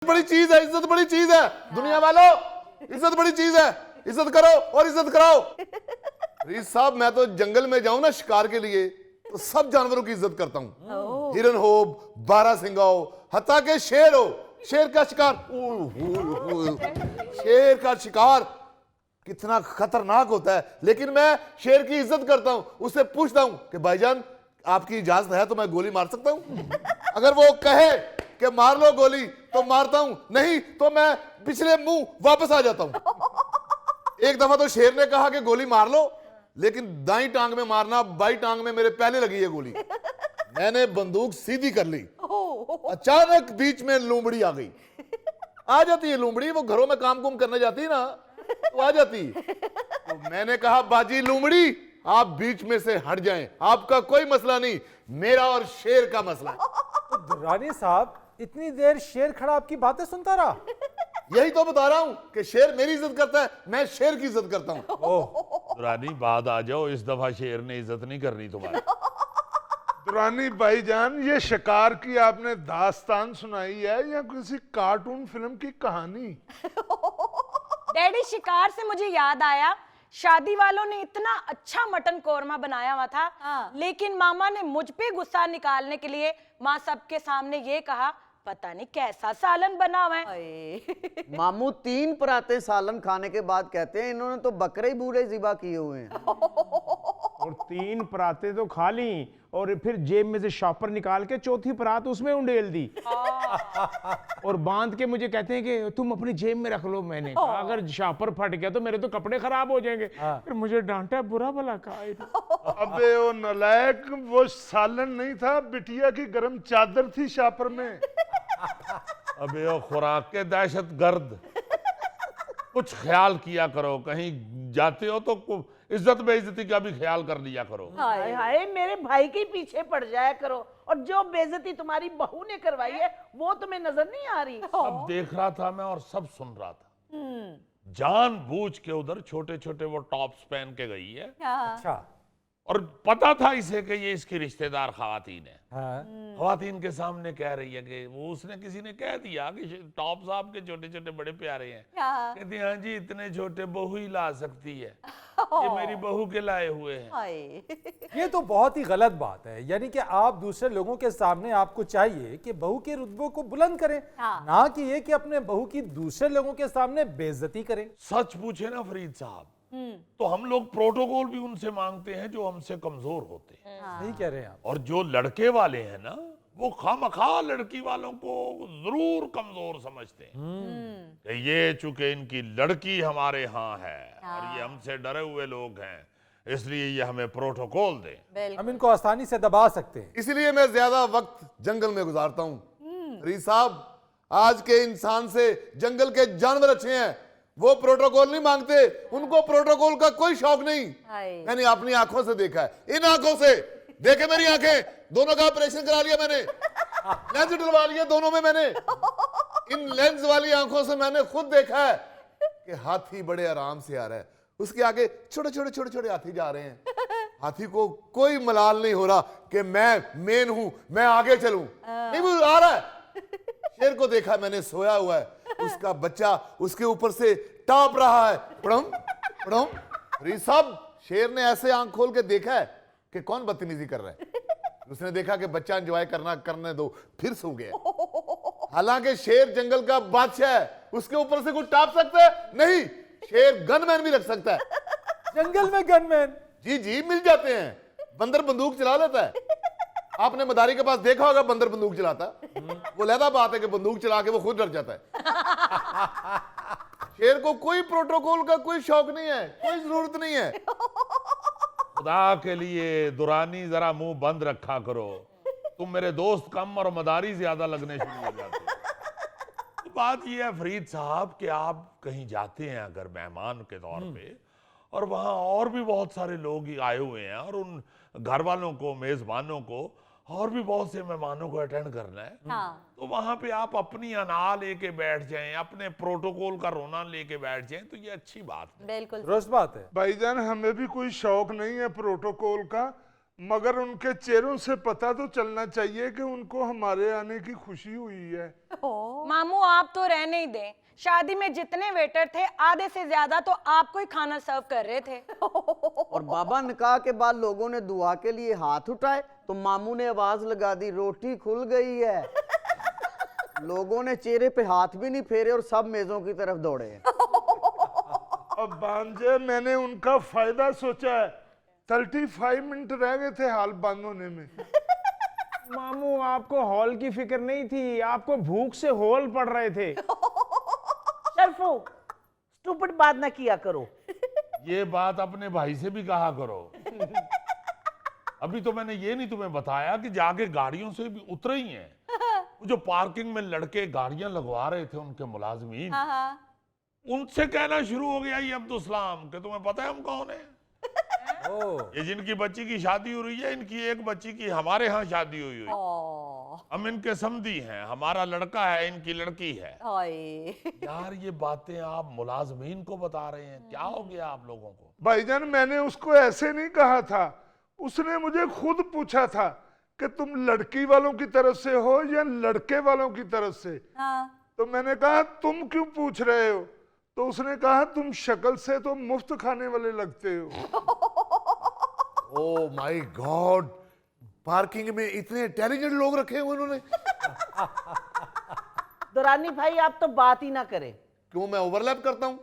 बड़ी चीज है, इज्जत बड़ी चीज है दुनिया वालों, इज्जत बड़ी चीज है, इज्जत करो और इज्जत कराओ। रीस साहब मैं तो जंगल में जाऊं ना शिकार के लिए तो सब जानवरों की इज्जत करता हूं, हिरन हो, बारहसिंगा हो, हत्ता के शेर हो। शेर का शिकार, शेर का शिकार कितना खतरनाक होता है, लेकिन मैं शेर की इज्जत करता हूं। उससे पूछता हूं कि भाईजान आपकी इजाजत है तो मैं गोली मार सकता हूं? अगर वो कहे कि मार लो गोली तो मारता हूं, नहीं तो मैं पिछले मुंह वापस आ जाता हूं। एक दफा तो शेर ने कहा कि गोली मार लो, लेकिन दाई टांग में मारना, बाई टांग में मेरे पहले लगी है गोली। मैंने बंदूक सीधी कर ली, अचानक बीच में लोमड़ी आ गई। आ जाती है लोमड़ी, वो घरों में काम कुम करने जाती है ना, तो आ जाती है। तो मैंने कहा बाजी लोमड़ी आप बीच में से हट जाएं, आपका कोई मसला नहीं, मेरा और शेर का मसला है। तो दुर्रानी साहब इतनी देर शेर खड़ा आपकी बातें सुनता रहा? यही तो बता रहा हूं कि शेर मेरी इज्जत करता है, मैं शेर की इज्जत करता हूं। दुरानी बाद आ जाओ, इस दफा शेर ने इज्जत नहीं करनी तुम्हारी। दुरानी भाईजान ये शिकार की आपने दास्तान सुनाई है या किसी कार्टून फिल्म की कहानी? डैडी शिकार से मुझे याद आया, शादी वालों ने इतना अच्छा मटन कोरमा बनाया हुआ था, लेकिन मामा ने मुझ पे गुस्सा निकालने के लिए माँ सबके सामने ये कहा पता नहीं कैसा सालन बना हुआ है। मामू 3 पराते सालन खाने के बाद कहते हैं इन्होंने तो बकरे ही बूढ़े जिबा किए हुए हैं। और 3 पराते तो खा ली और फिर जेब में से शॉपर निकाल के चौथी परात उसमें उंडेल दी और बांध के मुझे कहते हैं कि तुम अपनी जेब में रख लो। मैंने कहा अगर शॉपर फट गया तो मेरे तो कपड़े खराब हो जाएंगे। फिर मुझे डांटा, बुरा भला कहा। अबे वो नलायक, वो सालन नहीं था, बिटिया की गर्म चादर थी शापर में। अबे ओ खुराक के दहशत गर्द, कुछ ख्याल किया करो, कहीं जाते हो तो इज्जत बेइज्जती का भी ख्याल कर लिया करो। हाय हाय मेरे भाई के पीछे पड़ जाया करो, और जो बेइज्जती तुम्हारी बहू ने करवाई है वो तुम्हें नजर नहीं आ रही? सब देख रहा था मैं और सब सुन रहा था। जानबूझ के उधर छोटे छोटे वो टॉप्स पहन के गई है। अच्छा। और पता था इसे कि ये इसकी रिश्तेदार खवातीन है। हाँ। खवातीन के सामने कह रही है कि वो, उसने किसी ने कह दिया कि टॉप्स आपके छोटे छोटे बड़े प्यारे हैं। कहती हाँ जी इतने छोटे बहू ही ला सकती है, ये मेरी बहू के लाए हुए हैं। ये तो बहुत ही गलत बात है। यानी कि आप दूसरे लोगों के सामने आपको चाहिए कि बहू के रुतबे को बुलंद करें, ना कि ये कि अपने बहू की दूसरे लोगों के सामने बेइज्जती करें। सच पूछे ना फरीद साहब, तो हम लोग प्रोटोकॉल भी उनसे मांगते हैं जो हमसे कमजोर होते हैं। सही कह रहे हैं आप। और जो लड़के वाले हैं ना, वो खामखा लड़की वालों को जरूर कमजोर समझते हैं कि ये चूंकि इनकी लड़की हमारे यहाँ है और ये हमसे डरे हुए लोग हैं, इसलिए ये हमें प्रोटोकॉल दें, हम इनको आसानी से दबा सकते हैं। इसलिए मैं ज्यादा वक्त जंगल में गुजारता हूं। रीस साहब आज के इंसान से जंगल के जानवर अच्छे हैं, वो प्रोटोकॉल नहीं मांगते, उनको प्रोटोकॉल का कोई शौक नहीं। मैंने अपनी आंखों से देखा है, इन आंखों से देखे, मेरी आंखें दोनों का ऑपरेशन करा लिया मैंने, लेंस डलवा लिया दोनों में मैंने। इन लेंस वाली आंखों से मैंने खुद देखा है कि हाथी बड़े आराम से आ रहा है, उसके आगे छोटे छोटे छोटे छोटे हाथी जा रहे हैं। हाथी को कोई मलाल नहीं हो रहा कि मैं मेन हूं, मैं आगे चलूं, नहीं वो आ रहा है। शेर को देखा मैंने सोया हुआ है, उसका बच्चा उसके ऊपर से टाप रहा है, पड़म पड़म। रीस साहब शेर ने ऐसे आंख खोल के देखा है कि कौन बदतमीजी कर रहा है, उसने देखा कि बच्चा एंजॉय करने दो, फिर सो गया। हालांकि शेर जंगल का बादशाह है, उसके ऊपर से कोई टाप सकता है? नहीं, शेर गनमैन भी रख सकता है। जंगल में गनमैन? जी जी मिल जाते हैं। बंदर बंदूक चला लेता है, आपने मदारी के पास देखा होगा बंदर बंदूक चलाता, वो लहदा बात है कि बंदूक चला के वो खुद डर जाता है। शेर को कोई प्रोटोकॉल का कोई शौक नहीं है, कोई जरूरत नहीं है। खुदा के लिए दुरानी जरा मुंह बंद रखा करो, तुम मेरे दोस्त कम और मदारी ज्यादा लगने शुरू हो जाते हो। तो बात यह है फरीद साहब कि आप कहीं जाते हैं अगर मेहमान के तौर पे, और वहां और भी बहुत सारे लोग ही आए हुए हैं, और उन घर वालों को, मेजबानों को और भी बहुत से मेहमानों को अटेंड करना है, तो वहां पे आप अपनी अना लेके बैठ जाएं, अपने प्रोटोकॉल का रोना लेके बैठ जाएं, तो ये अच्छी बात है। बिल्कुल दुरुस्त बात है। भाईजान हमें भी कोई शौक नहीं है प्रोटोकॉल का, मगर उनके चेहरों से पता तो चलना चाहिए कि उनको हमारे आने की खुशी हुई है। मामू आप तो रहने ही दें, शादी में जितने वेटर थे आधे से ज्यादा तो आपको ही खाना सर्व कर रहे थे। और बाबा निकाह के बाद लोगों ने दुआ के लिए हाथ उठाए तो मामू ने आवाज लगा दी, रोटी खुल गई है। लोगों ने चेहरे पे हाथ भी नहीं फेरे और सब मेजों की तरफ दौड़े। अब भांजे मैंने उनका फायदा सोचा है। 35 मिनट रह गए थे हाल बंद होने में। मामू आपको हॉल की फिक्र नहीं थी, आपको भूख से होल पड़ रहे थे। शर्फू, स्टूपिड बात ना किया करो। ये बात अपने भाई से भी कहा करो। अभी तो मैंने ये नहीं तुम्हें बताया कि जाके गाड़ियों से भी उतरे ही हैं। वो जो पार्किंग में लड़के गाड़ियां लगवा रहे थे उनके मुलाजमीन, उनसे कहना शुरू हो गया ये अब्दुल कि तुम्हें पता है हम कौन है? ये जिनकी बच्ची की शादी हो रही है, इनकी एक बच्ची की हमारे यहाँ शादी हुई हुई। हम इनके समधी हैं, हमारा लड़का है, इनकी लड़की है। यार ये बातें आप मुलाजमीन को बता रहे हैं, क्या हो गया आप लोगों को? भाईजान मैंने उसको ऐसे नहीं कहा था, उसने मुझे खुद पूछा था कि तुम लड़की वालों की तरफ से हो या लड़के वालों की तरफ से। तो मैंने कहा तुम क्यों पूछ रहे हो? तो उसने कहा तुम शक्ल से तो मुफ्त खाने वाले लगते हो। ओ माय गॉड, पार्किंग में इतने इंटेलिजेंट लोग रखे हुए उन्होंने। दुरानी भाई आप तो बात ही ना करें। क्यों, मैं ओवरलैप करता हूं?